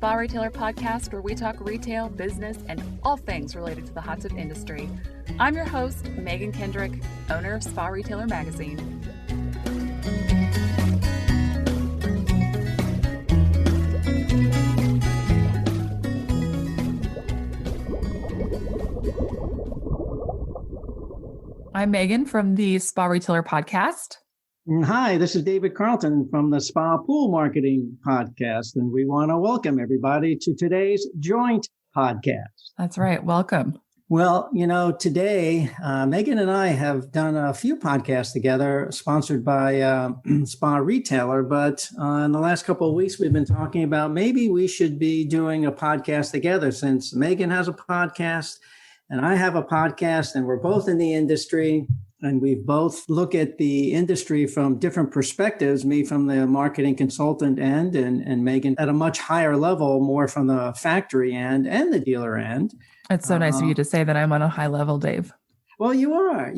Spa Retailer Podcast, where we talk retail, business, and all things related to the hot tub industry. I'm your host, Megan Kendrick, owner of Spa Retailer Magazine. I'm Megan from the Spa Retailer Podcast. Hi, this is David Carlton from the Spa Pool Marketing Podcast, and we want to welcome everybody to today's joint podcast. That's right. Welcome. Well, today, Megan and I have done a few podcasts together, sponsored by Spa Retailer, but in the last couple of weeks, we've been talking about maybe we should be doing a podcast together since Megan has a podcast and I have a podcast, and we're both in the industry. And we both look at the industry from different perspectives, me from the marketing consultant end and Megan at a much higher level, more from the factory end and the dealer end. It's so nice of you to say that I'm on a high level, Dave. Well, you are.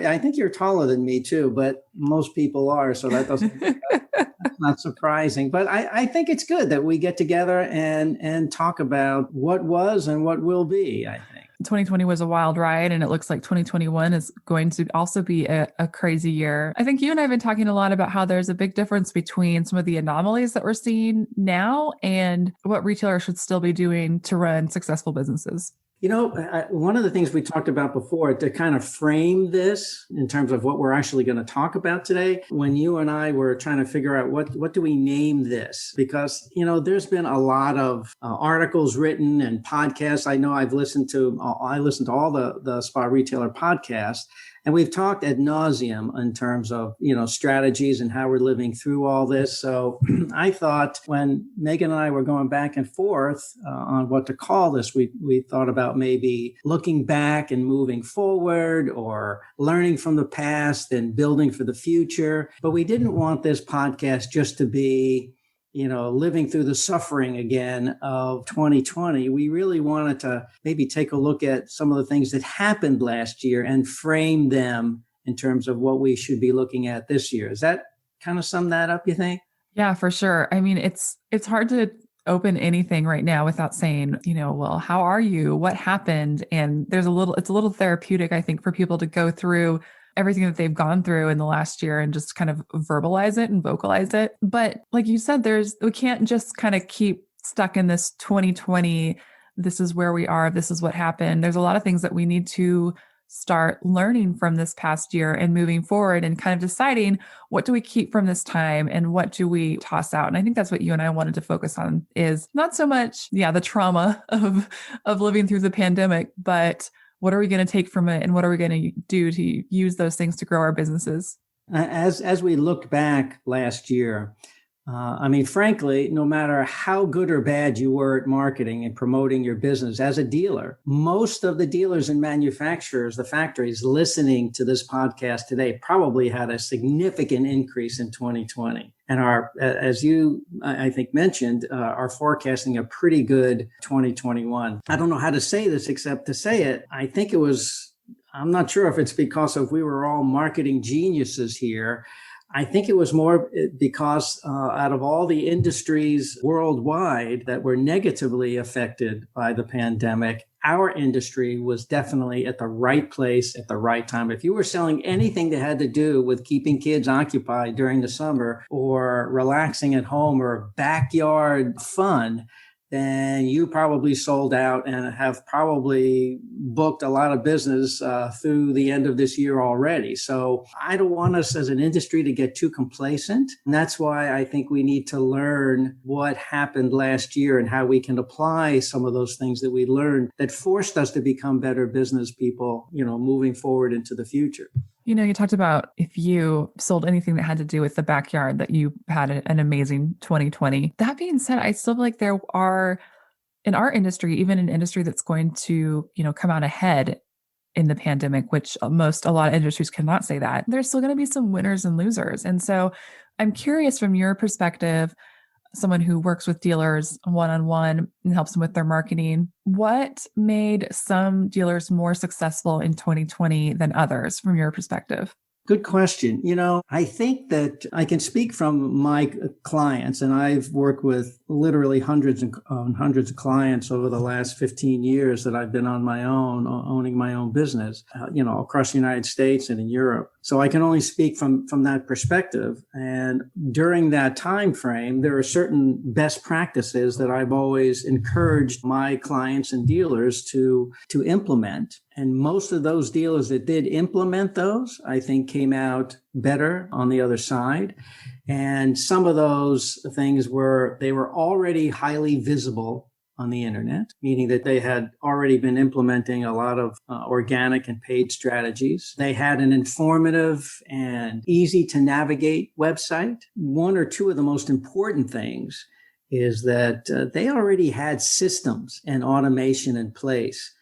I think you're taller than me too, but most people are. So that doesn't, that's not surprising. But I think it's good that we get together and talk about what was and what will be, I think. 2020 was a wild ride, and it looks like 2021 is going to also be a crazy year. I think you and I have been talking a lot about how there's a big difference between some of the anomalies that we're seeing now and what retailers should still be doing to run successful businesses. One of the things we talked about before to kind of frame this in terms of what we're actually going to talk about today, when you and I were trying to figure out what do we name this? Because, there's been a lot of articles written and podcasts. I know I listened to all the Spa Retailer podcasts. And we've talked ad nauseum in terms of, strategies and how we're living through all this. So I thought when Megan and I were going back and forth on what to call this, we thought about maybe looking back and moving forward, or learning from the past and building for the future. But we didn't want this podcast just to be living through the suffering again of 2020. We really wanted to maybe take a look at some of the things that happened last year and frame them in terms of what we should be looking at this year. Does that kind of sum that up, you think? Yeah, for sure. I mean, it's hard to open anything right now without saying, well, how are you? What happened? And it's a little therapeutic, I think, for people to go through everything that they've gone through in the last year and just kind of verbalize it and vocalize it. But like you said, we can't just kind of keep stuck in this 2020. This is where we are. This is what happened. There's a lot of things that we need to start learning from this past year and moving forward and kind of deciding what do we keep from this time and what do we toss out. And I think that's what you and I wanted to focus on, is not so much, the trauma of living through the pandemic, but what are we going to take from it, and what are we going to do to use those things to grow our businesses? As we looked back last year, frankly, no matter how good or bad you were at marketing and promoting your business as a dealer, most of the dealers and manufacturers, the factories listening to this podcast today, probably had a significant increase in 2020. And as you, I think, mentioned, are forecasting a pretty good 2021. I don't know how to say this except to say it. I think I'm not sure if it's because we were all marketing geniuses here. I think it was more because out of all the industries worldwide that were negatively affected by the pandemic, our industry was definitely at the right place at the right time. If you were selling anything that had to do with keeping kids occupied during the summer, or relaxing at home, or backyard fun, then you probably sold out and have probably booked a lot of business through the end of this year already. So I don't want us as an industry to get too complacent. And that's why I think we need to learn what happened last year and how we can apply some of those things that we learned that forced us to become better business people, moving forward into the future. You talked about if you sold anything that had to do with the backyard, that you had an amazing 2020. That being said, I still feel like there are, in our industry, even an industry that's going to, come out ahead in the pandemic, which a lot of industries cannot say that, there's still going to be some winners and losers. And so I'm curious, from your perspective, someone who works with dealers one-on-one and helps them with their marketing, what made some dealers more successful in 2020 than others from your perspective? Good question. I think that I can speak from my clients, and I've worked with literally hundreds and hundreds of clients over the last 15 years that I've been on my own, owning my own business, across the United States and in Europe. So I can only speak from that perspective. And during that time frame, there are certain best practices that I've always encouraged my clients and dealers to implement. And most of those dealers that did implement those, I think, came out better on the other side. And some of those things they were already highly visible on the internet, meaning that they had already been implementing a lot of organic and paid strategies. They had an informative and easy to navigate website. One or two of the most important things is that they already had systems and automation in place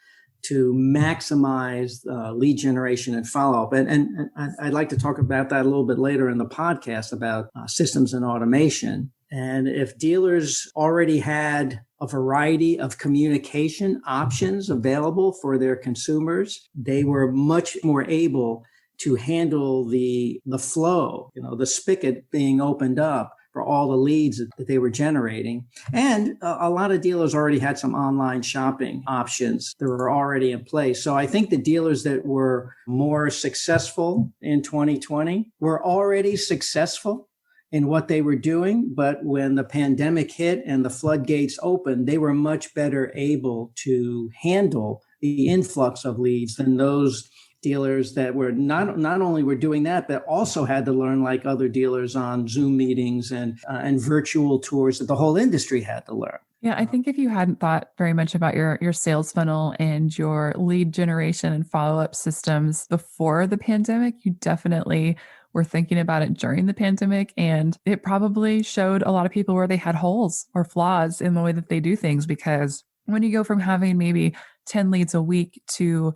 to maximize lead generation and follow-up. And I'd like to talk about that a little bit later in the podcast about systems and automation. And if dealers already had a variety of communication options available for their consumers, they were much more able to handle the flow, the spigot being opened up for all the leads that they were generating. And a lot of dealers already had some online shopping options that were already in place. So I think the dealers that were more successful in 2020 were already successful in what they were doing. But when the pandemic hit and the floodgates opened, they were much better able to handle the influx of leads than those dealers that were not only were doing that, but also had to learn, like other dealers, on Zoom meetings and virtual tours that the whole industry had to learn. Yeah, I think if you hadn't thought very much about your sales funnel and your lead generation and follow-up systems before the pandemic, you definitely were thinking about it during the pandemic. And it probably showed a lot of people where they had holes or flaws in the way that they do things. Because when you go from having maybe 10 leads a week to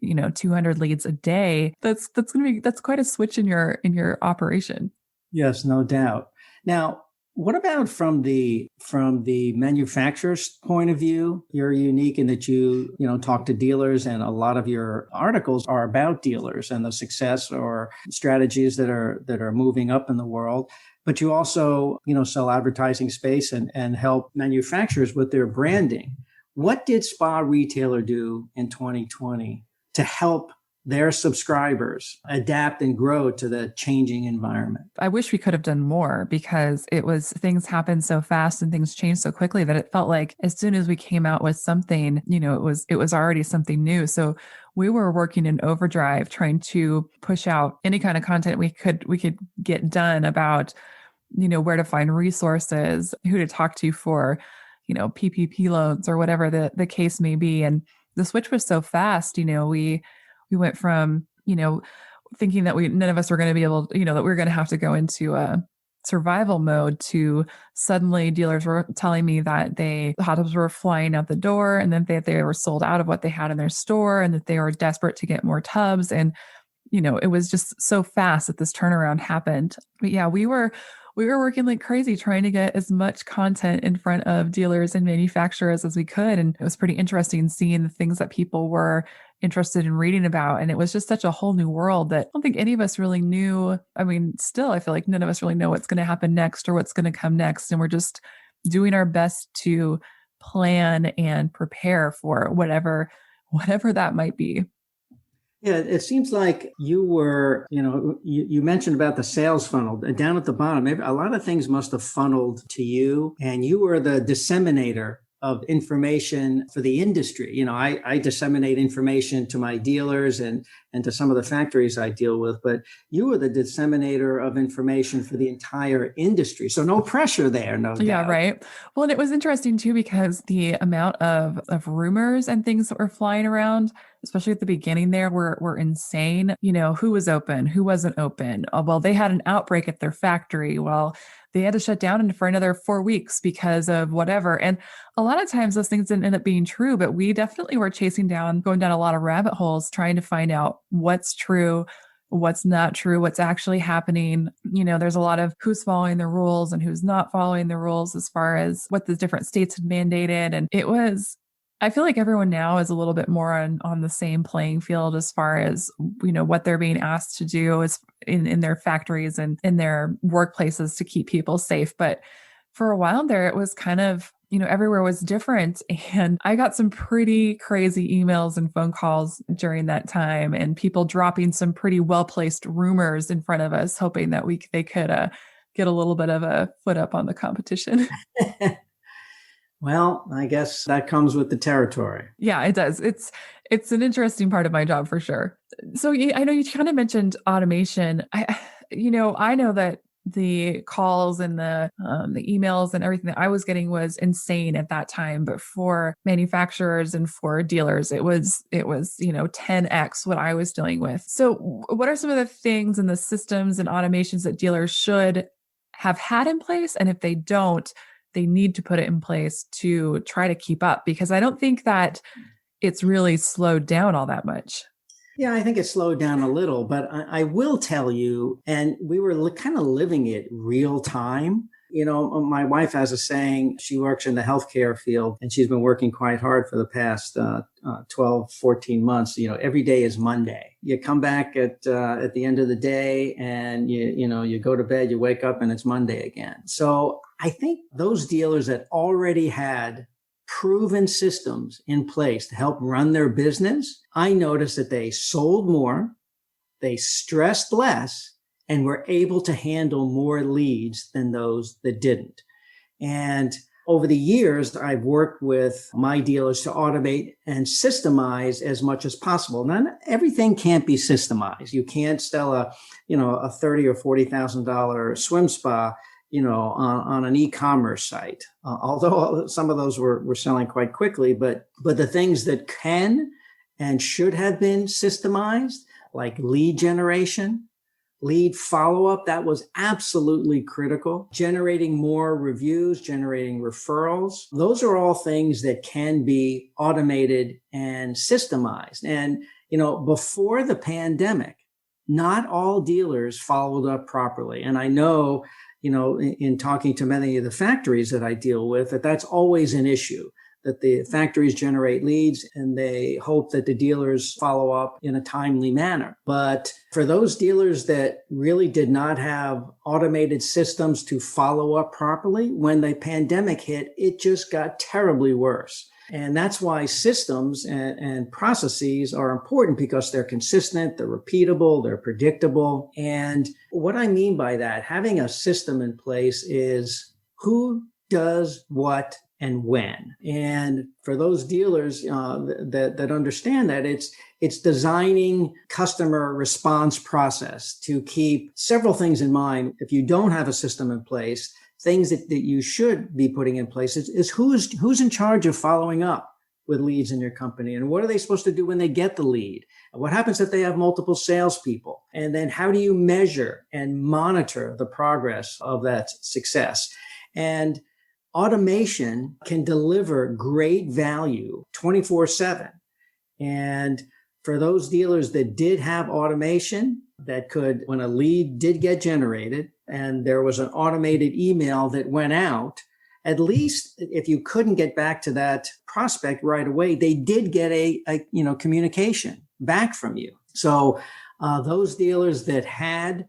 200 leads a day, that's quite a switch in your operation. Yes, no doubt. Now, what about from the manufacturer's point of view? You're unique in that you talk to dealers, and a lot of your articles are about dealers and the success or strategies that are moving up in the world. But you also, sell advertising space and help manufacturers with their branding. What did Spa Retailer do in 2020 to help their subscribers adapt and grow to the changing environment? I wish we could have done more, because things happened so fast and things changed so quickly that it felt like as soon as we came out with something, it was already something new. So we were working in overdrive trying to push out any kind of content we could get done about, where to find resources, who to talk to for, PPP loans or whatever the case may be. And the switch was so fast. We went from, thinking that none of us were going to be able, that we were going to have to go into a survival mode, to suddenly dealers were telling me that the hot tubs were flying out the door, and then they were sold out of what they had in their store, and that they were desperate to get more tubs. And, it was just so fast that this turnaround happened. But yeah, we were working like crazy trying to get as much content in front of dealers and manufacturers as we could. And it was pretty interesting seeing the things that people were interested in reading about. And it was just such a whole new world that I don't think any of us really knew. I mean, still, I feel like none of us really know what's going to happen next or what's going to come next. And we're just doing our best to plan and prepare for whatever that might be. Yeah, it seems like you were, you mentioned about the sales funnel down at the bottom. Maybe a lot of things must have funneled to you, and you were the disseminator of information for the industry. I disseminate information to my dealers and to some of the factories I deal with, but you were the disseminator of information for the entire industry. So no pressure there, no doubt. Yeah, right. Well, and it was interesting too, because the amount of rumors and things that were flying around, especially at the beginning there, were insane. Who was open, who wasn't open. Well, they had an outbreak at their factory. Well, they had to shut down for another 4 weeks because of whatever. And a lot of times those things didn't end up being true, but we definitely were going down a lot of rabbit holes, trying to find out what's true, what's not true, what's actually happening. There's a lot of who's following the rules and who's not following the rules as far as what the different states had mandated. And it was I feel like everyone now is a little bit more on the same playing field as far as, what they're being asked to do is in their factories and in their workplaces to keep people safe. But for a while there, it was kind of, everywhere was different. And I got some pretty crazy emails and phone calls during that time, and people dropping some pretty well-placed rumors in front of us, hoping that they could get a little bit of a foot up on the competition. Well, I guess that comes with the territory. Yeah, it does. It's an interesting part of my job for sure. So I know you kind of mentioned automation. I know that the calls and the emails and everything that I was getting was insane at that time. But for manufacturers and for dealers, it was 10x what I was dealing with. So what are some of the things and the systems and automations that dealers should have had in place? And if they don't, they need to put it in place to try to keep up, because I don't think that it's really slowed down all that much. Yeah, I think it slowed down a little, but I will tell you, and we were kind of living it real time. My wife has a saying. She works in the healthcare field, and she's been working quite hard for the past 12, 14 months. Every day is Monday. You come back at the end of the day, and you go to bed, you wake up, and it's Monday again. So I think those dealers that already had proven systems in place to help run their business, I noticed that they sold more, they stressed less, and were able to handle more leads than those that didn't. And over the years, I've worked with my dealers to automate and systemize as much as possible. Now, everything can't be systemized. You can't sell a $30,000 or $40,000 swim spa, on an e-commerce site. Although some of those were selling quite quickly, but the things that can and should have been systemized, like lead generation, lead follow-up, that was absolutely critical. Generating more reviews, generating referrals. Those are all things that can be automated and systemized. And, before the pandemic, not all dealers followed up properly. And I know, in talking to many of the factories that I deal with, that's always an issue, that the factories generate leads and they hope that the dealers follow up in a timely manner. But for those dealers that really did not have automated systems to follow up properly, when the pandemic hit, it just got terribly worse. And that's why systems and processes are important, because they're consistent, they're repeatable, they're predictable. And what I mean by that, having a system in place is who does what and when. And for those dealers that understand that, it's designing customer response process to keep several things in mind. If you don't have a system in place, things that you should be putting in place is who's in charge of following up with leads in your company, and what are they supposed to do when they get the lead? And what happens if they have multiple salespeople? And then how do you measure and monitor the progress of that success? And automation can deliver great value 24/7. And for those dealers that did have automation, that could, when a lead did get generated and there was an automated email that went out, at least if you couldn't get back to that prospect right away, they did get a communication back from you. So those dealers that had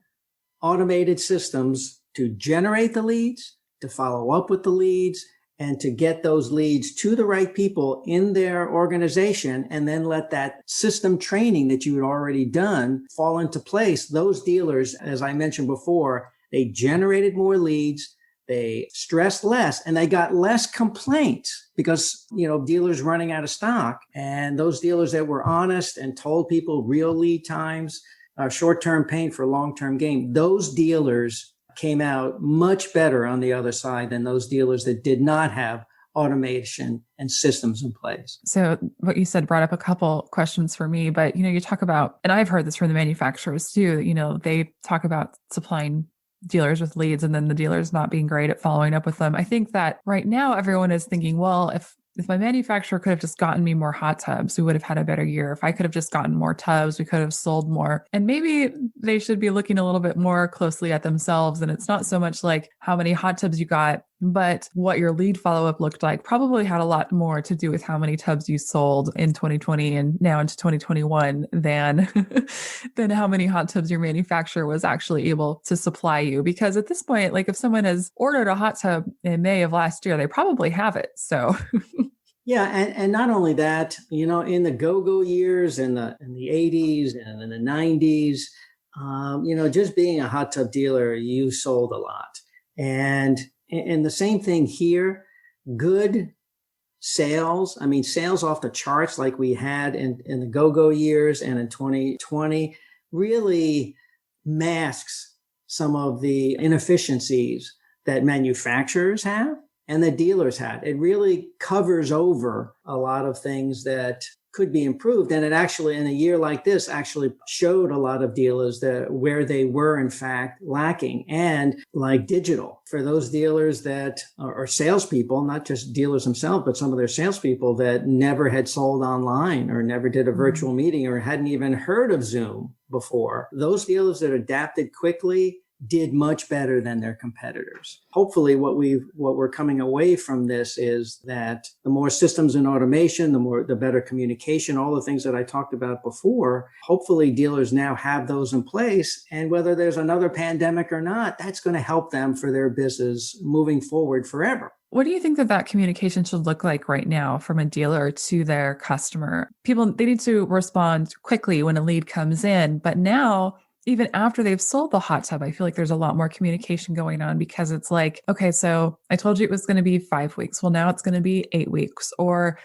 automated systems to generate the leads, to follow up with the leads, and to get those leads to the right people in their organization, and then let that system training that you had already done fall into place. Those dealers, as I mentioned before, they generated more leads, they stressed less, and they got less complaints because, dealers running out of stock. And those dealers that were honest and told people real lead times, short-term pain for long-term gain, those dealers came out much better on the other side than those dealers that did not have automation and systems in place. So what you said brought up a couple questions for me, but you talk about, and I've heard this from the manufacturers too, they talk about supplying dealers with leads and then the dealers not being great at following up with them. I think that right now everyone is thinking, well, if my manufacturer could have just gotten me more hot tubs, we would have had a better year. If I could have just gotten more tubs, we could have sold more. And maybe they should be looking a little bit more closely at themselves. And it's not so much like how many hot tubs you got But what your lead follow-up looked like probably had a lot more to do with how many tubs you sold in 2020 and now into 2021 than than how many hot tubs your manufacturer was actually able to supply you. Because at this point, like if someone has ordered a hot tub in May of last year, they probably have it. So Yeah, and not only that, in the go-go years in the 80s and in the 90s, just being a hot tub dealer, you sold a lot. And the same thing here, good sales. I mean, sales off the charts like we had in the go-go years and in 2020 really masks some of the inefficiencies that manufacturers have and the dealers had. It really covers over a lot of things that could be improved. And it actually, in a year like this, actually showed a lot of dealers that where they were in fact lacking. And like digital, for those dealers that are salespeople, not just dealers themselves, but some of their salespeople that never had sold online or never did a virtual meeting or hadn't even heard of Zoom before, those dealers that adapted quickly did much better than their competitors. Hopefully what we're coming away from this is that the more systems and automation, the better communication, all the things that I talked about before, hopefully dealers now have those in place. And whether there's another pandemic or not, that's going to help them for their business moving forward forever. What do you think that communication should look like right now from a dealer to their customer? People, they need to respond quickly when a lead comes in, but now even after they've sold the hot tub, I feel like there's a lot more communication going on because it's like, okay, so I told you it was going to be 5 weeks. Well, now it's going to be 8 weeks. Or,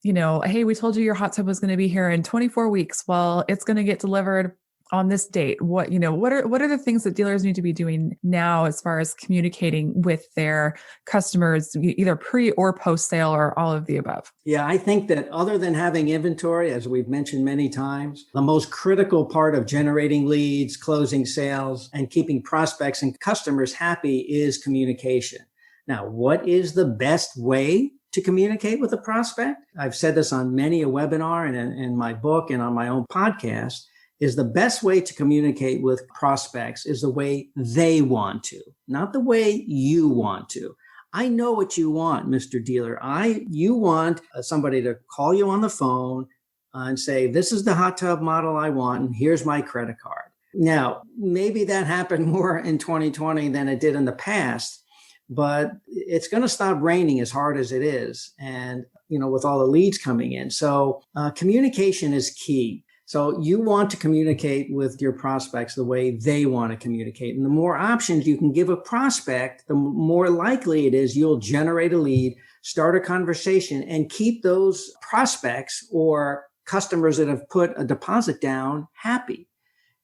hey, we told you your hot tub was going to be here in 24 weeks. Well, it's going to get delivered on this date. What are the things that dealers need to be doing now as far as communicating with their customers, either pre or post sale or all of the above? Yeah, I think that other than having inventory, as we've mentioned many times, the most critical part of generating leads, closing sales, and keeping prospects and customers happy is communication. Now, what is the best way to communicate with a prospect? I've said this on many a webinar and in my book and on my own podcast. Is the best way to communicate with prospects is the way they want to, not the way you want to. I know what you want, Mr. Dealer. You want somebody to call you on the phone and say, this is the hot tub model I want, and here's my credit card. Now, maybe that happened more in 2020 than it did in the past, but it's going to stop raining as hard as it is. And, with all the leads coming in. So communication is key. So you want to communicate with your prospects the way they want to communicate. And the more options you can give a prospect, the more likely it is you'll generate a lead, start a conversation, and keep those prospects or customers that have put a deposit down happy.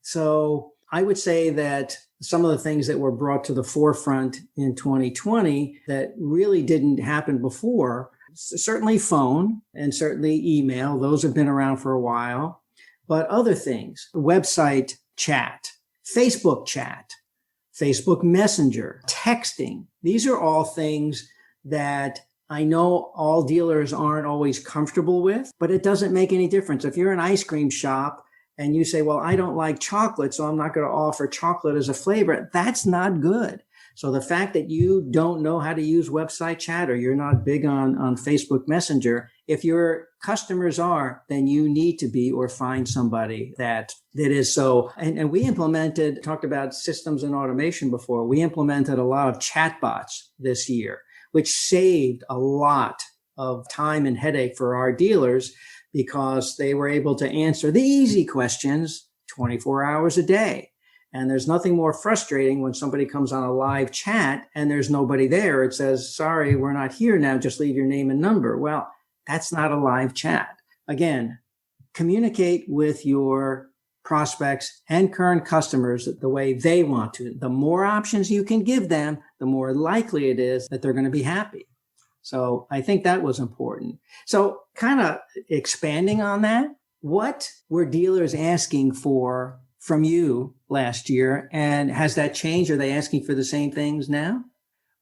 So I would say that some of the things that were brought to the forefront in 2020 that really didn't happen before, certainly phone and certainly email, those have been around for a while. But other things, website chat, Facebook Messenger, texting. These are all things that I know all dealers aren't always comfortable with, but it doesn't make any difference. If you're an ice cream shop and you say, well, I don't like chocolate, so I'm not going to offer chocolate as a flavor, that's not good. So the fact that you don't know how to use website chat or you're not big on Facebook Messenger, if your customers are, then you need to be or find somebody that is so. And we talked about systems and automation before. We implemented a lot of chatbots this year, which saved a lot of time and headache for our dealers because they were able to answer the easy questions 24 hours a day. And there's nothing more frustrating when somebody comes on a live chat and there's nobody there. It says, sorry, we're not here now. Just leave your name and number. Well, that's not a live chat. Again, communicate with your prospects and current customers the way they want to. The more options you can give them, the more likely it is that they're going to be happy. So I think that was important. So kind of expanding on that, what were dealers asking for from you last year? And has that changed? Are they asking for the same things now?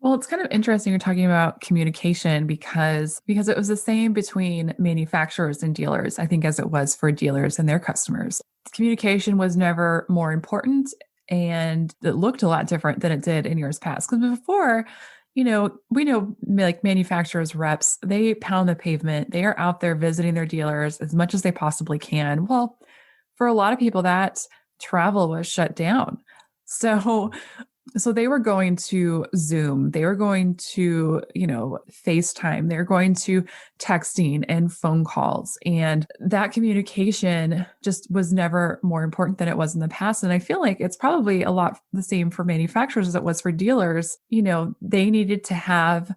Well, it's kind of interesting you're talking about communication because it was the same between manufacturers and dealers, I think, as it was for dealers and their customers. Communication was never more important, and it looked a lot different than it did in years past. Because before, we know like manufacturers reps, they pound the pavement. They are out there visiting their dealers as much as they possibly can. Well, for a lot of people, that travel was shut down. So so they were going to Zoom, they were going to, FaceTime, they're going to texting and phone calls. And that communication just was never more important than it was in the past. And I feel like it's probably a lot the same for manufacturers as it was for dealers. They needed to have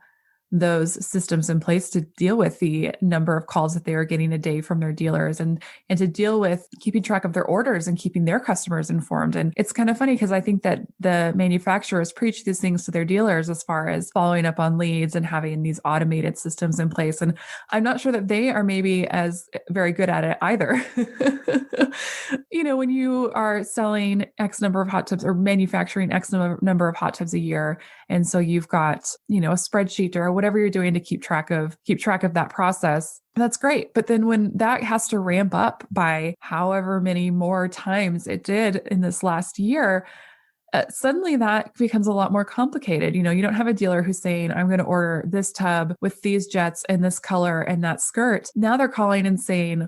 those systems in place to deal with the number of calls that they were getting a day from their dealers and to deal with keeping track of their orders and keeping their customers informed. And it's kind of funny because I think that the manufacturers preach these things to their dealers as far as following up on leads and having these automated systems in place. And I'm not sure that they are maybe as very good at it either. When you are selling X number of hot tubs or manufacturing X number of hot tubs a year, and so you've got, a spreadsheet or whatever you're doing to keep track of that process. That's great. But then when that has to ramp up by however many more times it did in this last year, suddenly that becomes a lot more complicated. You don't have a dealer who's saying, I'm going to order this tub with these jets and this color and that skirt. Now they're calling and saying,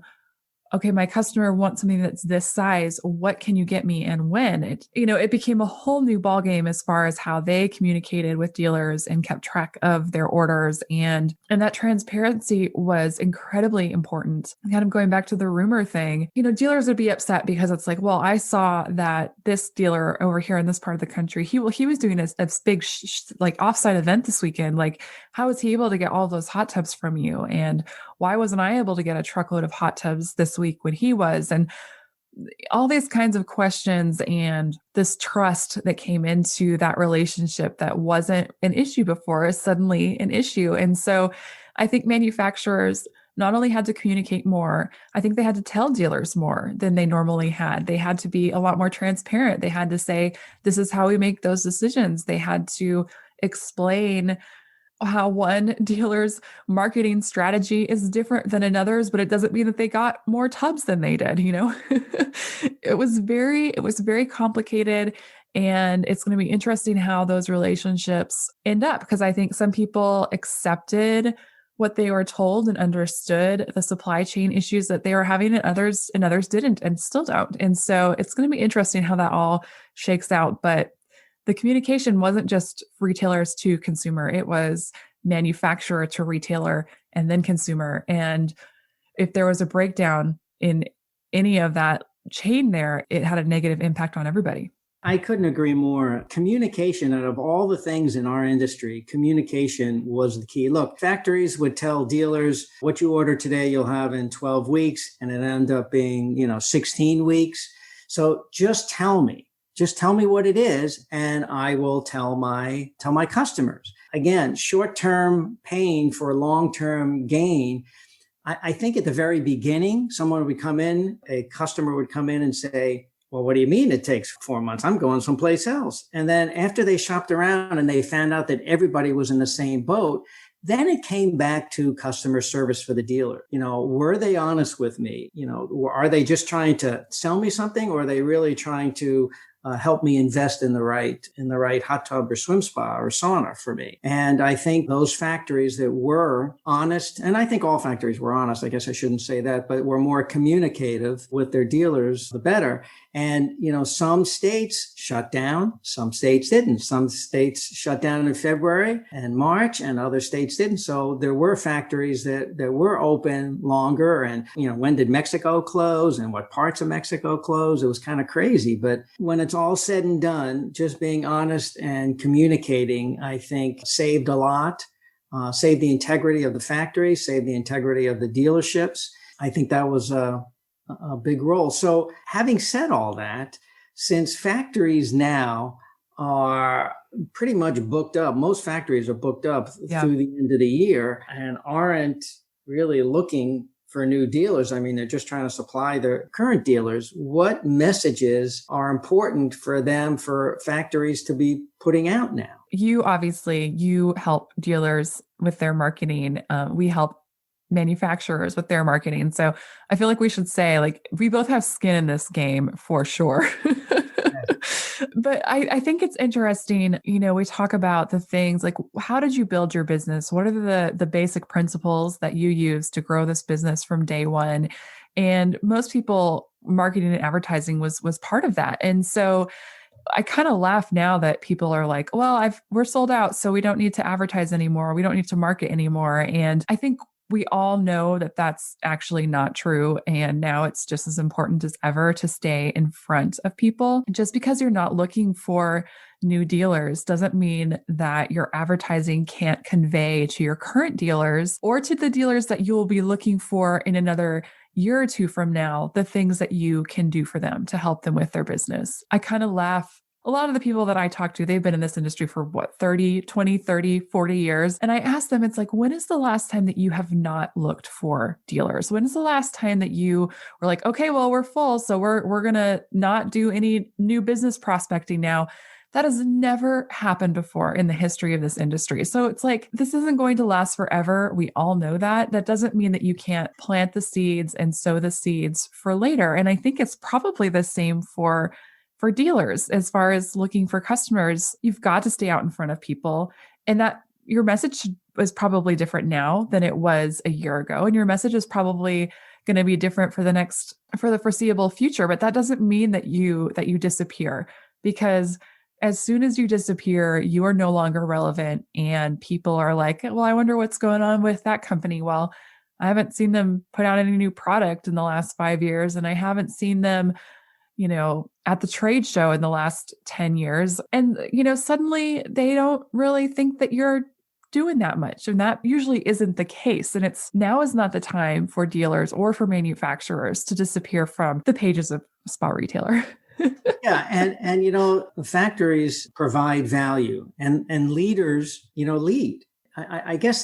okay, my customer wants something that's this size. What can you get me and when? It became a whole new ballgame as far as how they communicated with dealers and kept track of their orders. And that transparency was incredibly important. Kind of going back to the rumor thing, dealers would be upset because it's like, well, I saw that this dealer over here in this part of the country, he was doing a big like offsite event this weekend. Like, how was he able to get all those hot tubs from you? And why wasn't I able to get a truckload of hot tubs this week when he was? And all these kinds of questions and this trust that came into that relationship that wasn't an issue before is suddenly an issue. And so I think manufacturers not only had to communicate more, I think they had to tell dealers more than they normally had. They had to be a lot more transparent. They had to say, this is how we make those decisions. They had to explain how one dealer's marketing strategy is different than another's, but it doesn't mean that they got more tubs than they did, It was very complicated, and it's going to be interesting how those relationships end up, because I think some people accepted what they were told and understood the supply chain issues that they were having, and others didn't and still don't. And so it's going to be interesting how that all shakes out. But the communication wasn't just retailers to consumer. It was manufacturer to retailer and then consumer. And if there was a breakdown in any of that chain there, it had a negative impact on everybody. I couldn't agree more. Communication, out of all the things in our industry, communication was the key. Look, factories would tell dealers what you order today, you'll have in 12 weeks, and it ended up being, 16 weeks. So just tell me what it is, and I will tell my customers. Again, short-term pain for long-term gain. I think at the very beginning, a customer would come in and say, well, what do you mean it takes 4 months? I'm going someplace else. And then after they shopped around and they found out that everybody was in the same boat, then it came back to customer service for the dealer. Were they honest with me? Are they just trying to sell me something, or are they really trying to help me invest in the right hot tub or swim spa or sauna for me? And I think those factories that were honest, and I think all factories were honest, I guess I shouldn't say that, but were more communicative with their dealers, the better. And, some states shut down, some states didn't. Some states shut down in February and March, and other states didn't. So there were factories that were open longer. And, when did Mexico close and what parts of Mexico close? It was kind of crazy. But when it's all said and done, just being honest and communicating, I think saved a lot, saved the integrity of the factory, saved the integrity of the dealerships. I think that was a big role. So having said all that, since factories now are pretty much booked up, most factories are booked up through the end of the year and aren't really looking for new dealers. I mean, they're just trying to supply their current dealers. What messages are important for them, for factories to be putting out now? You help dealers with their marketing. We help manufacturers with their marketing. So I feel like we should say, like, we both have skin in this game for sure. But I think it's interesting, we talk about the things like, how did you build your business? What are the basic principles that you use to grow this business from day one? And most people, marketing and advertising was part of that. And so I kind of laugh now that people are like, well, we're sold out, so we don't need to advertise anymore. We don't need to market anymore. And I think we all know that that's actually not true. And now it's just as important as ever to stay in front of people. Just because you're not looking for new dealers doesn't mean that your advertising can't convey to your current dealers or to the dealers that you will be looking for in another year or two from now, the things that you can do for them to help them with their business. I kind of laugh. A lot of the people that I talk to, they've been in this industry for 20, 30, 40 years. And I ask them, it's like, when is the last time that you have not looked for dealers? When is the last time that you were like, okay, well, we're full, so we're going to not do any new business prospecting now? That has never happened before in the history of this industry. So it's like, this isn't going to last forever. We all know that. That doesn't mean that you can't plant the seeds and sow the seeds for later. And I think it's probably the same for dealers. As far as looking for customers, you've got to stay out in front of people, and that your message is probably different now than it was a year ago. And your message is probably going to be different for the foreseeable future. But that doesn't mean that you disappear, because as soon as you disappear, you are no longer relevant. And people are like, well, I wonder what's going on with that company. Well, I haven't seen them put out any new product in the last 5 years. And I haven't seen them, at the trade show in the last 10 years. And, suddenly they don't really think that you're doing that much. And that usually isn't the case. And now is not the time for dealers or for manufacturers to disappear from the pages of Spa Retailer. Yeah. And factories provide value and leaders, lead. I guess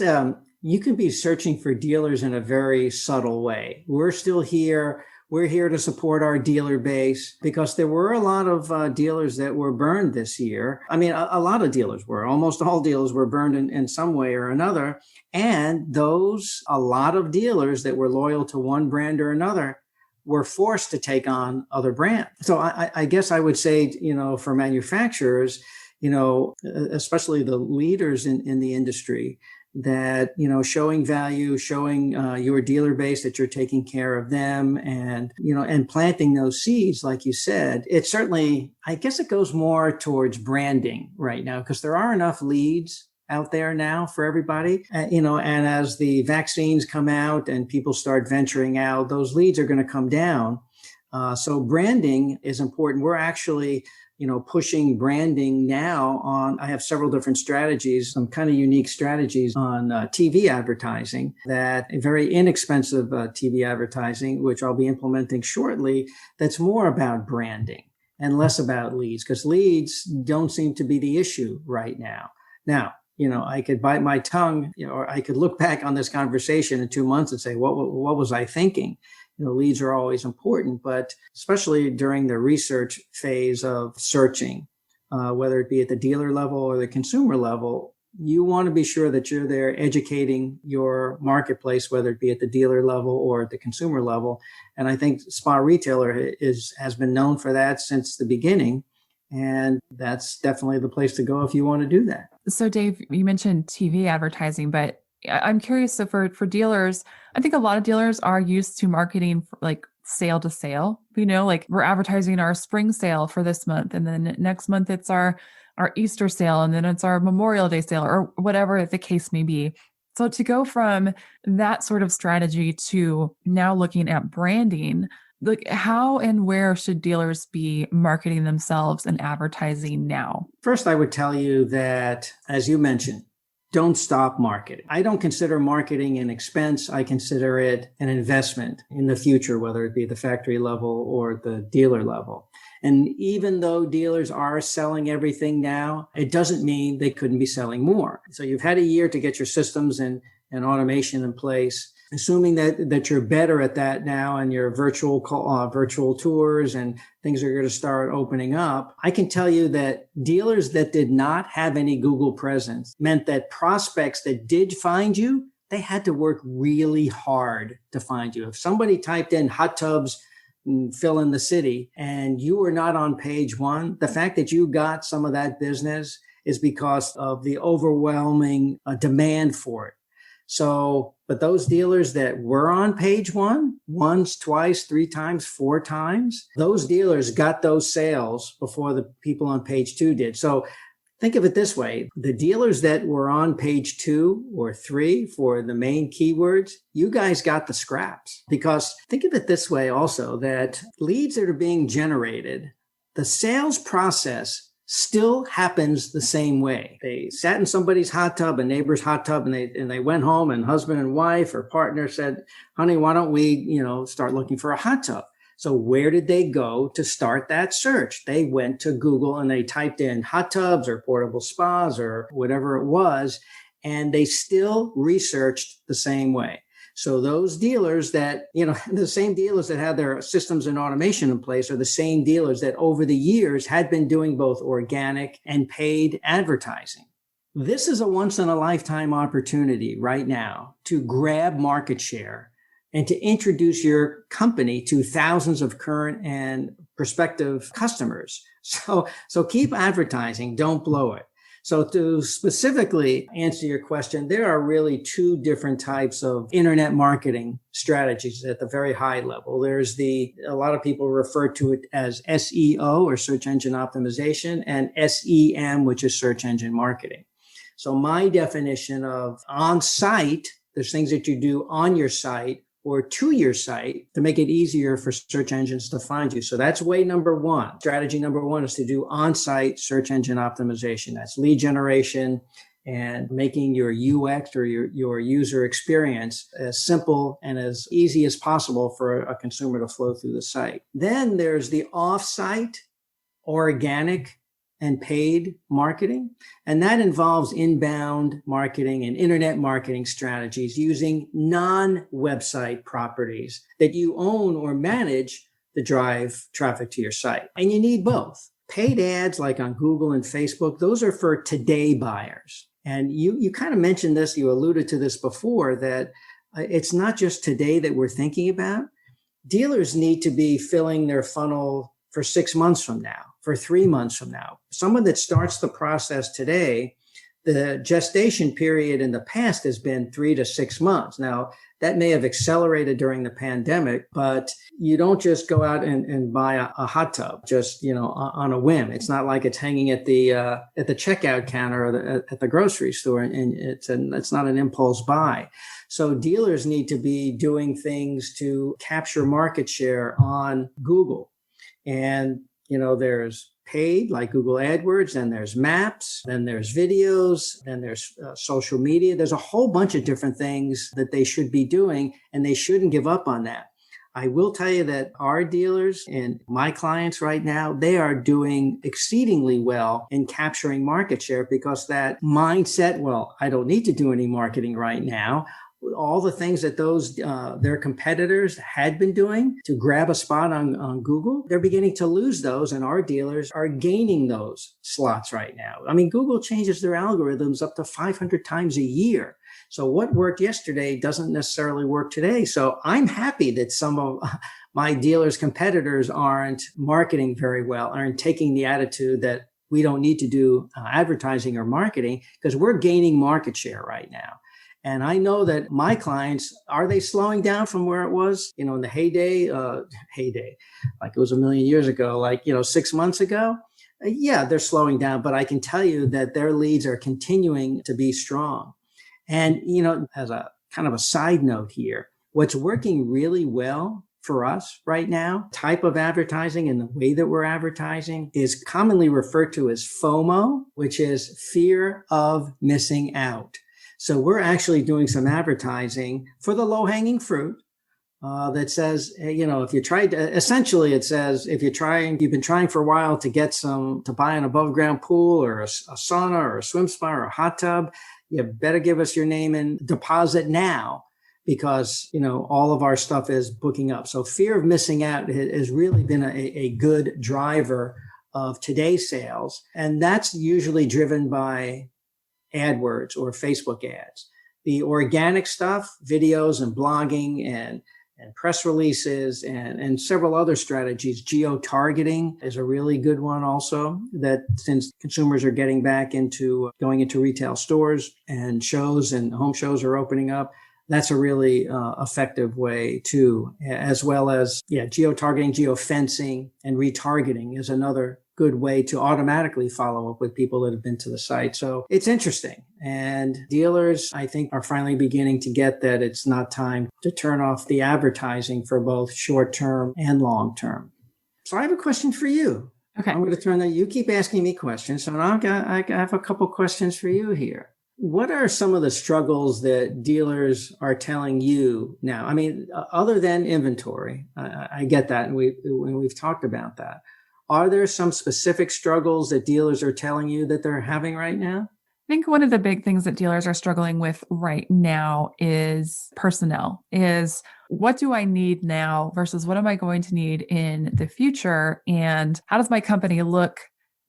you can be searching for dealers in a very subtle way. We're still here. We're here to support our dealer base, because there were a lot of dealers that were burned this year. I mean, a lot of dealers were, almost all dealers were burned in some way or another. And a lot of dealers that were loyal to one brand or another were forced to take on other brands. So I guess I would say, for manufacturers, especially the leaders in the industry, that, showing value, showing your dealer base that you're taking care of them, and, and planting those seeds, like you said, it certainly, I guess it goes more towards branding right now, because there are enough leads out there now for everybody, and as the vaccines come out and people start venturing out, those leads are going to come down. So branding is important. We're actually, pushing branding now I have several different strategies, some kind of unique strategies on TV advertising, that very inexpensive TV advertising, which I'll be implementing shortly, that's more about branding and less about leads, because leads don't seem to be the issue right now. Now, I could bite my tongue, or I could look back on this conversation in 2 months and say, what was I thinking? Leads are always important, but especially during the research phase of searching, whether it be at the dealer level or the consumer level, you want to be sure that you're there educating your marketplace, whether it be at the dealer level or at the consumer level. And I think Spa Retailer has been known for that since the beginning. And that's definitely the place to go if you want to do that. So Dave, you mentioned TV advertising, but I'm curious. So for dealers, I think a lot of dealers are used to marketing for like sale to sale, like we're advertising our spring sale for this month. And then next month it's our Easter sale. And then it's our Memorial Day sale, or whatever the case may be. So to go from that sort of strategy to now looking at branding, like how and where should dealers be marketing themselves and advertising now? First, I would tell you that, as you mentioned, don't stop marketing. I don't consider marketing an expense. I consider it an investment in the future, whether it be the factory level or the dealer level. And even though dealers are selling everything now, it doesn't mean they couldn't be selling more. So you've had a year to get your systems and automation in place. Assuming that you're better at that now, and your virtual tours and things are going to start opening up, I can tell you that dealers that did not have any Google presence meant that prospects that did find you they had to work really hard to find you. If somebody typed in hot tubs, fill in the city, and you were not on page one, the fact that you got some of that business is because of the overwhelming demand for it. So, but those dealers that were on page one, once, twice, three times, four times, those dealers got those sales before the people on page two did. So think of it this way. The dealers that were on page 2 or 3 for the main keywords, you guys got the scraps. Because think of it this way also, that leads that are being generated, the sales process still happens the same way. They sat in somebody's hot tub, a neighbor's hot tub, and they went home, and husband and wife or partner said, honey, why don't we, start looking for a hot tub? So where did they go to start that search? They went to Google and they typed in hot tubs or portable spas or whatever it was, and they still researched the same way. So those dealers that, the same dealers that had their systems and automation in place are the same dealers that over the years had been doing both organic and paid advertising. This is a once in a lifetime opportunity right now to grab market share and to introduce your company to thousands of current and prospective customers. So keep advertising, don't blow it. So to specifically answer your question, there are really two different types of internet marketing strategies at the very high level. There's a lot of people refer to it as SEO or search engine optimization, and SEM, which is search engine marketing. So my definition of on-site, there's things that you do on your site or to your site to make it easier for search engines to find you. So that's way number one. Strategy number one is to do on-site search engine optimization. That's lead generation and making your UX or your user experience as simple and as easy as possible for a consumer to flow through the site. Then there's the off-site organic and paid marketing. And that involves inbound marketing and internet marketing strategies using non-website properties that you own or manage to drive traffic to your site. And you need both. Paid ads like on Google and Facebook, those are for today buyers. And you kind of mentioned this, you alluded to this before, that it's not just today that we're thinking about. Dealers need to be filling their funnel for 6 months from now, for 3 months from now. Someone that starts the process today, the gestation period in the past has been 3 to 6 months. Now, that may have accelerated during the pandemic, but you don't just go out and buy a hot tub just, on a whim. It's not like it's hanging at the checkout counter or at the grocery store, and it's not an impulse buy. So dealers need to be doing things to capture market share on Google. And, there's paid like Google AdWords, then there's maps, then there's videos, then there's social media. There's a whole bunch of different things that they should be doing, and they shouldn't give up on that. I will tell you that our dealers and my clients right now, they are doing exceedingly well in capturing market share because that mindset, well, I don't need to do any marketing right now. All the things that their competitors had been doing to grab a spot on Google, they're beginning to lose those, and our dealers are gaining those slots right now. I mean, Google changes their algorithms up to 500 times a year. So what worked yesterday doesn't necessarily work today. So I'm happy that some of my dealers' competitors aren't marketing very well, aren't taking the attitude that we don't need to do advertising or marketing because we're gaining market share right now. And I know that my clients, are they slowing down from where it was, in the heyday, like it was a million years ago, 6 months ago? Yeah, they're slowing down, but I can tell you that their leads are continuing to be strong. And, as a kind of a side note here, what's working really well for us right now, type of advertising and the way that we're advertising is commonly referred to as FOMO, which is fear of missing out. So we're actually doing some advertising for the low-hanging fruit that says, if you tried to, essentially it says, you've been trying for a while to buy an above-ground pool or a sauna or a swim spa or a hot tub, you better give us your name and deposit now because, all of our stuff is booking up. So fear of missing out has really been a good driver of today's sales. And that's usually driven by AdWords or Facebook ads. the organic stuff, videos and blogging and press releases and several other strategies. Geo-targeting is a really good one also, that since consumers are getting back into going into retail stores and shows and home shows are opening up, that's a really effective way too, as well as, geo-targeting, geo-fencing, and retargeting is another good way to automatically follow up with people that have been to the site. So it's interesting. And dealers, I think, are finally beginning to get that it's not time to turn off the advertising for both short-term and long-term. So I have a question for you. Okay. I'm going to turn that. You keep asking me questions. So now I have a couple questions for you here. What are some of the struggles that dealers are telling you now? I mean, other than inventory, I get that. And we've talked about that. Are there some specific struggles that dealers are telling you that they're having right now? I think one of the big things that dealers are struggling with right now is personnel, is what do I need now versus what am I going to need in the future? And how does my company look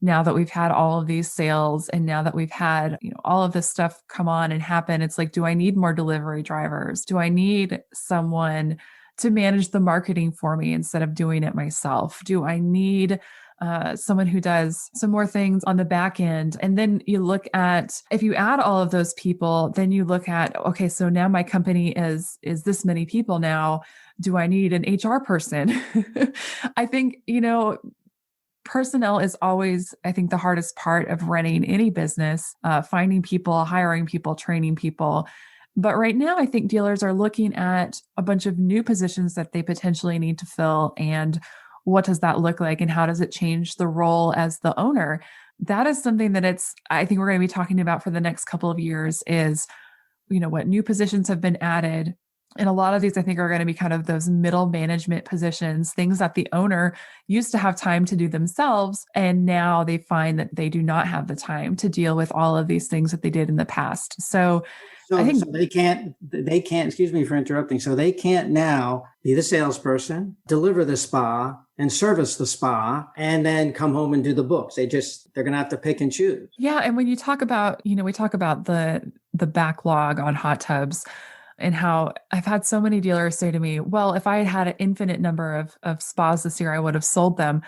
now that we've had all of these sales and now that we've had, all of this stuff come on and happen? It's like, do I need more delivery drivers? Do I need someone to manage the marketing for me instead of doing it myself? Do I need someone who does some more things on the back end? And then you look at, if you add all of those people, then you look at, okay, so now my company is this many people now. Do I need an HR person? I think, personnel is always, I think, the hardest part of running any business, finding people, hiring people, training people. But right now, I think dealers are looking at a bunch of new positions that they potentially need to fill. And what does that look like? And how does it change the role as the owner? That is something that I think we're going to be talking about for the next couple of years is, what new positions have been added. And a lot of these, I think, are going to be kind of those middle management positions, things that the owner used to have time to do themselves. And now they find that they do not have the time to deal with all of these things that they did in the past. So I think they can't, excuse me for interrupting. So they can't now be the salesperson, deliver the spa and service the spa, and then come home and do the books. They're going to have to pick and choose. Yeah. And when you talk about, we talk about the backlog on hot tubs and how I've had so many dealers say to me, well, if I had had an infinite number of spas this year, I would have sold them.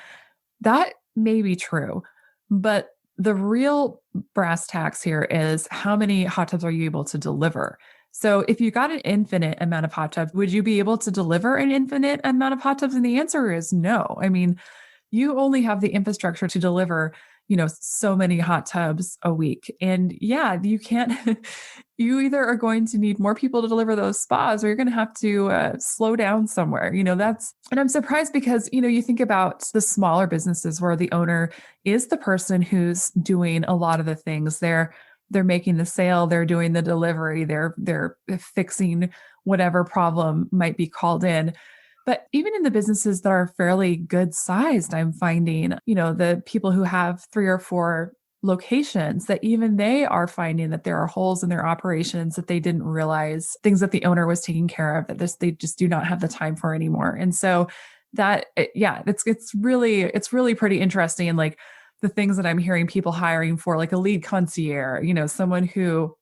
That may be true, but the real brass tacks here is how many hot tubs are you able to deliver? So if you got an infinite amount of hot tubs, would you be able to deliver an infinite amount of hot tubs? And the answer is no. I mean, you only have the infrastructure to deliver, so many hot tubs a week. And yeah, you can't, you either are going to need more people to deliver those spas or you're going to have to slow down somewhere. And I'm surprised because, you think about the smaller businesses where the owner is the person who's doing a lot of the things. They're making the sale, they're doing the delivery, they're fixing whatever problem might be called in. But even in the businesses that are fairly good sized, I'm finding, the people who have 3 or 4 locations, that even they are finding that there are holes in their operations that they didn't realize, things that the owner was taking care of that they just do not have the time for anymore. And so it's really pretty interesting. And like the things that I'm hearing people hiring for, like a lead concierge, someone who,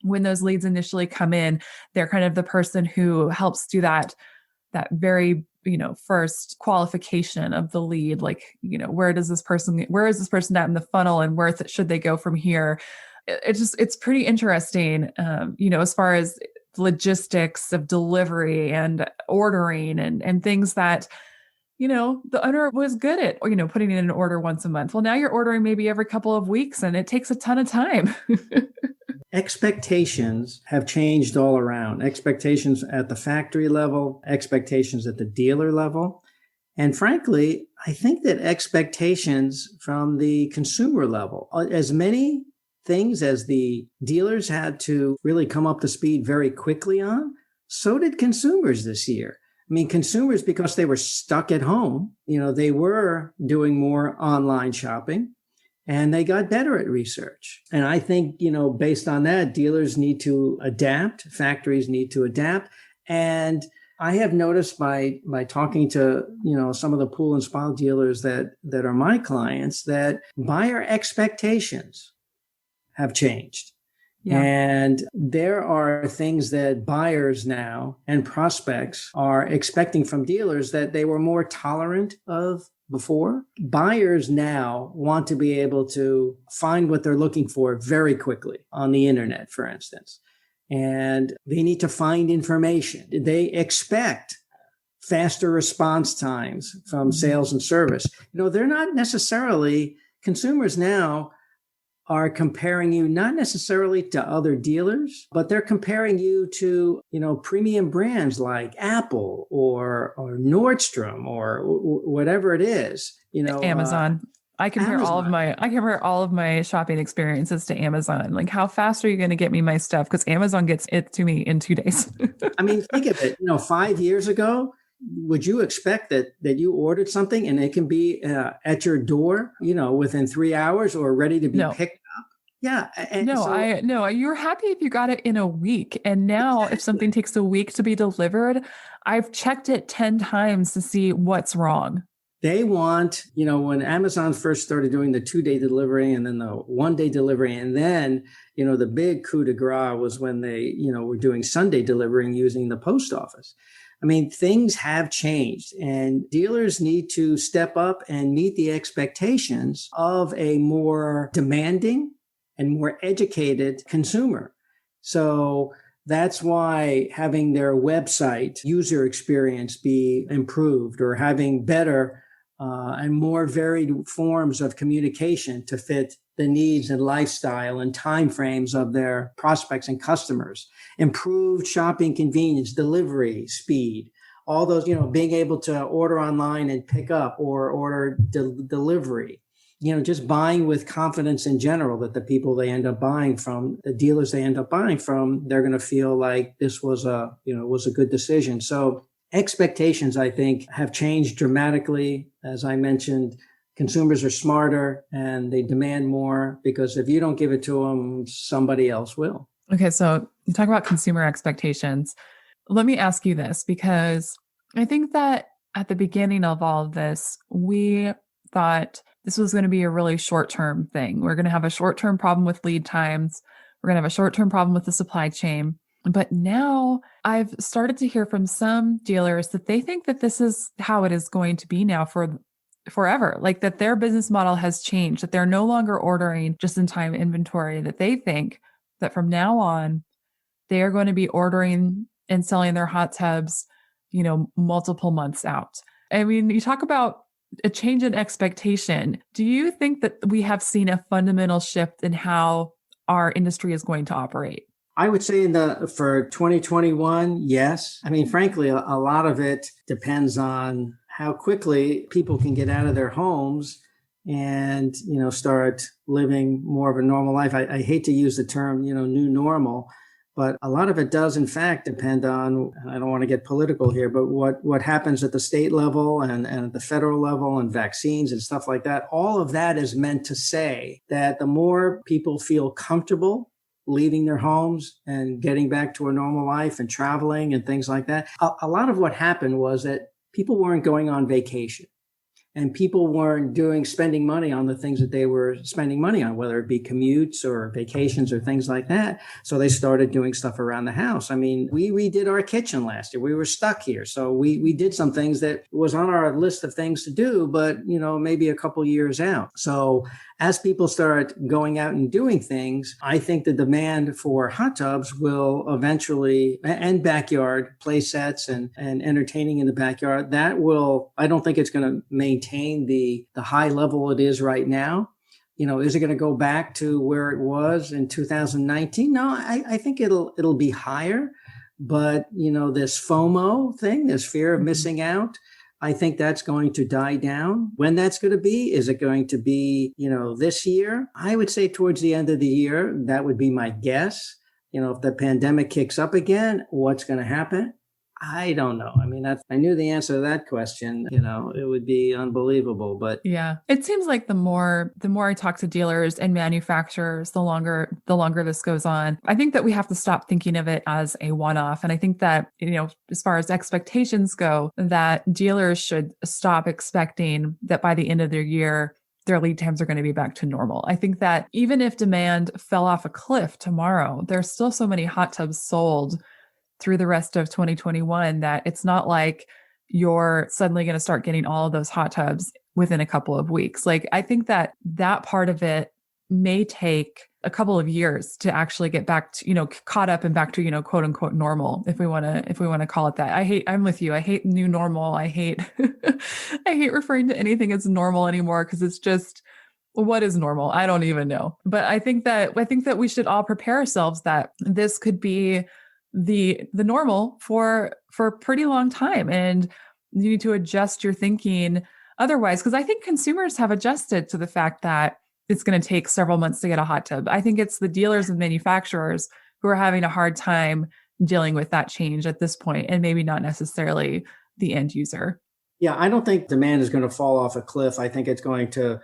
when those leads initially come in, they're kind of the person who helps do that very, first qualification of the lead, like, where is this person at in the funnel and where should they go from here? It's pretty interesting, as far as logistics of delivery and ordering and things that, the owner was good at, putting in an order once a month. Well, now you're ordering maybe every couple of weeks and it takes a ton of time. Expectations have changed all around. Expectations at the factory level, expectations at the dealer level. And frankly, I think that expectations from the consumer level, as many things as the dealers had to really come up to speed very quickly on, so did consumers this year. I mean, consumers, because they were stuck at home, they were doing more online shopping. And they got better at research. And I think, based on that, dealers need to adapt, factories need to adapt. And I have noticed by talking to, some of the pool and spa dealers that are my clients, that buyer expectations have changed. Yeah. And there are things that buyers now and prospects are expecting from dealers that they were more tolerant of before. Buyers now want to be able to find what they're looking for very quickly on the internet, for instance. And they need to find information. They expect faster response times from sales and service. They're not necessarily, consumers now are comparing you not necessarily to other dealers, but they're comparing you to, premium brands like Apple or Nordstrom or whatever it is, Amazon. I compare Amazon. I compare all of my shopping experiences to Amazon. Like, how fast are you going to get me my stuff? Because Amazon gets it to me in 2 days. I mean, think of it. 5 years ago, would you expect that you ordered something and it can be at your door, within 3 hours or ready to be picked up? Yeah. You're happy if you got it in a week. And now if something takes a week to be delivered, I've checked it 10 times to see what's wrong. They want, when Amazon first started doing the 2-day delivery and then the 1-day delivery, and then, the big coup de grace was when they, were doing Sunday delivering using the post office. I mean, things have changed and dealers need to step up and meet the expectations of a more demanding and more educated consumer. So that's why having their website user experience be improved or having better and more varied forms of communication to fit the needs and lifestyle and timeframes of their prospects and customers, improved shopping convenience, delivery speed, all those, being able to order online and pick up or order delivery, just buying with confidence in general that the people they end up buying from, the dealers they end up buying from, they're going to feel like this was a good decision. So expectations, I think, have changed dramatically. As I mentioned, consumers are smarter and they demand more because if you don't give it to them, somebody else will. Okay, so you talk about consumer expectations. Let me ask you this, because I think that at the beginning of all of this, we thought this was going to be a really short-term thing. We're going to have a short-term problem with lead times. We're going to have a short-term problem with the supply chain. But now I've started to hear from some dealers that they think that this is how it is going to be now for forever, like that their business model has changed, that they're no longer ordering just-in-time inventory, that they think that from now on, they are going to be ordering and selling their hot tubs, multiple months out. I mean, you talk about a change in expectation. Do you think that we have seen a fundamental shift in how our industry is going to operate? I would say for 2021, yes. I mean, frankly, a lot of it depends on how quickly people can get out of their homes and, start living more of a normal life. I hate to use the term, new normal, but a lot of it does, in fact, depend on, I don't want to get political here, but what happens at the state level and at the federal level and vaccines and stuff like that. All of that is meant to say that the more people feel comfortable leaving their homes and getting back to a normal life and traveling and things like that. A lot of what happened was that people weren't going on vacation and people weren't spending money on the things that they were spending money on, whether it be commutes or vacations or things like that. So they started doing stuff around the house. I mean, we redid our kitchen last year. We were stuck here. So we did some things that was on our list of things to do, but, maybe a couple years out. So as people start going out and doing things, I think the demand for hot tubs will eventually, and backyard play sets and entertaining in the backyard, I don't think it's going to maintain the high level it is right now. Is it going to go back to where it was in 2019? No, I think it'll be higher. But, this FOMO thing, this fear of missing out, I think that's going to die down. When that's going to be, is it going to be, this year? I would say towards the end of the year, that would be my guess. If the pandemic kicks up again, what's going to happen? I don't know. I mean, I knew the answer to that question, it would be unbelievable, but yeah, it seems like the more I talk to dealers and manufacturers, the longer this goes on. I think that we have to stop thinking of it as a one-off. And I think that, as far as expectations go, that dealers should stop expecting that by the end of their year, their lead times are going to be back to normal. I think that even if demand fell off a cliff tomorrow, there's still so many hot tubs sold through the rest of 2021 that it's not like you're suddenly going to start getting all of those hot tubs within a couple of weeks. Like, I think that that part of it may take a couple of years to actually get back to, caught up and back to, quote unquote normal, if we want to call it that. I'm with you. I hate new normal. I hate, I hate referring to anything as normal anymore, because it's just, what is normal? I don't even know. But I think that we should all prepare ourselves that this could be the normal for a pretty long time. And you need to adjust your thinking otherwise, because I think consumers have adjusted to the fact that it's going to take several months to get a hot tub. I think it's the dealers and manufacturers who are having a hard time dealing with that change at this point, and maybe not necessarily the end user. Yeah, I don't think demand is going to fall off a cliff. I think it's going to,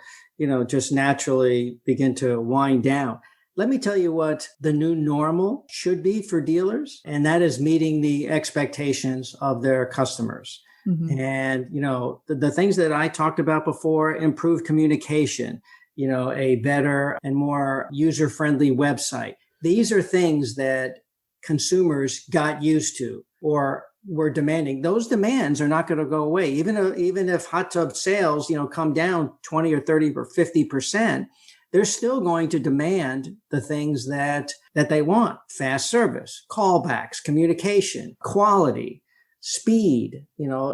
just naturally begin to wind down. Let me tell you what the new normal should be for dealers, and that is meeting the expectations of their customers. Mm-hmm. And, the things that I talked about before: improved communication, a better and more user-friendly website. These are things that consumers got used to or were demanding. Those demands are not going to go away. Even if hot tub sales, come down 20 or 30 or 50%, they're still going to demand the things that they want: fast service, callbacks, communication, quality, speed.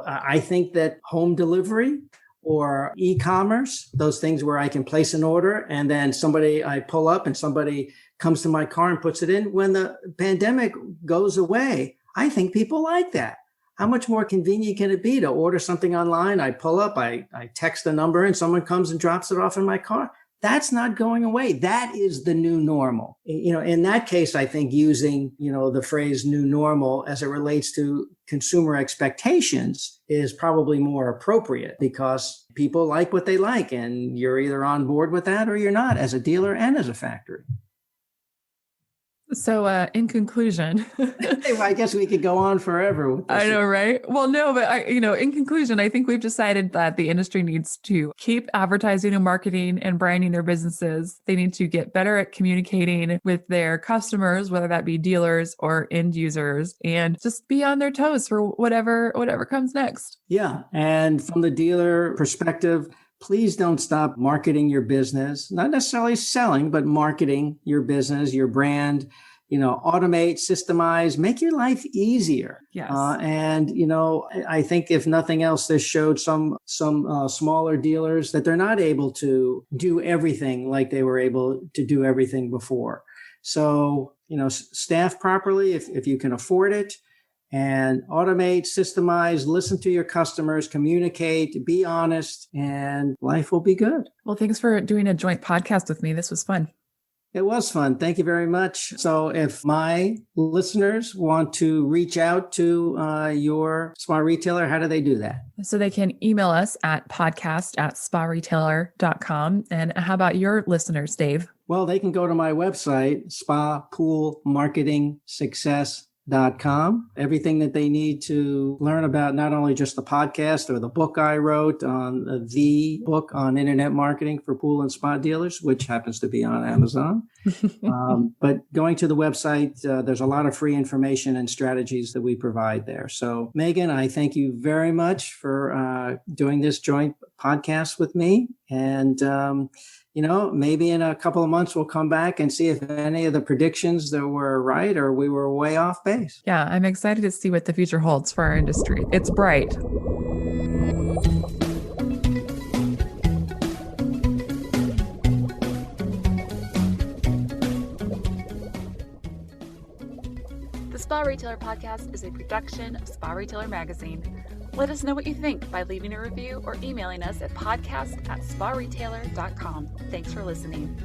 I think that home delivery or e-commerce, those things where I can place an order and then I pull up and somebody comes to my car and puts it in. When the pandemic goes away, I think people like that. How much more convenient can it be to order something online? I pull up, I text the number, and someone comes and drops it off in my car. That's not going away. That is the new normal. In that case, I think using, the phrase new normal as it relates to consumer expectations is probably more appropriate, because people like what they like, and you're either on board with that or you're not, as a dealer and as a factory. So in conclusion, well, I guess we could go on forever with this. I know, right? Well, no, but in conclusion, I think we've decided that the industry needs to keep advertising and marketing and branding their businesses. They need to get better at communicating with their customers, whether that be dealers or end users, and just be on their toes for whatever comes next. Yeah. And from the dealer perspective, please don't stop marketing your business, not necessarily selling, but marketing your business, your brand. Automate, systemize, make your life easier. Yes. And I think if nothing else, this showed some smaller dealers that they're not able to do everything like they were able to do everything before. So, staff properly if you can afford it. And automate, systemize, listen to your customers, communicate, be honest, and life will be good. Well, thanks for doing a joint podcast with me. This was fun. It was fun. Thank you very much. So if my listeners want to reach out to your spa retailer, how do they do that? So they can email us at podcast@sparetailer.com. And how about your listeners, Dave? Well, they can go to my website, spapoolmarketingsuccess.com. Everything that they need to learn about not only just the podcast or the book I wrote on the book on internet marketing for pool and spa dealers, which happens to be on Amazon. But going to the website, there's a lot of free information and strategies that we provide there. So Megan, I thank you very much for doing this joint podcast with me. And maybe in a couple of months, we'll come back and see if any of the predictions that were right or we were way off base. Yeah, I'm excited to see what the future holds for our industry. It's bright. The Spa Retailer Podcast is a production of Spa Retailer Magazine. Let us know what you think by leaving a review or emailing us at podcast@sparetailer.com. Thanks for listening.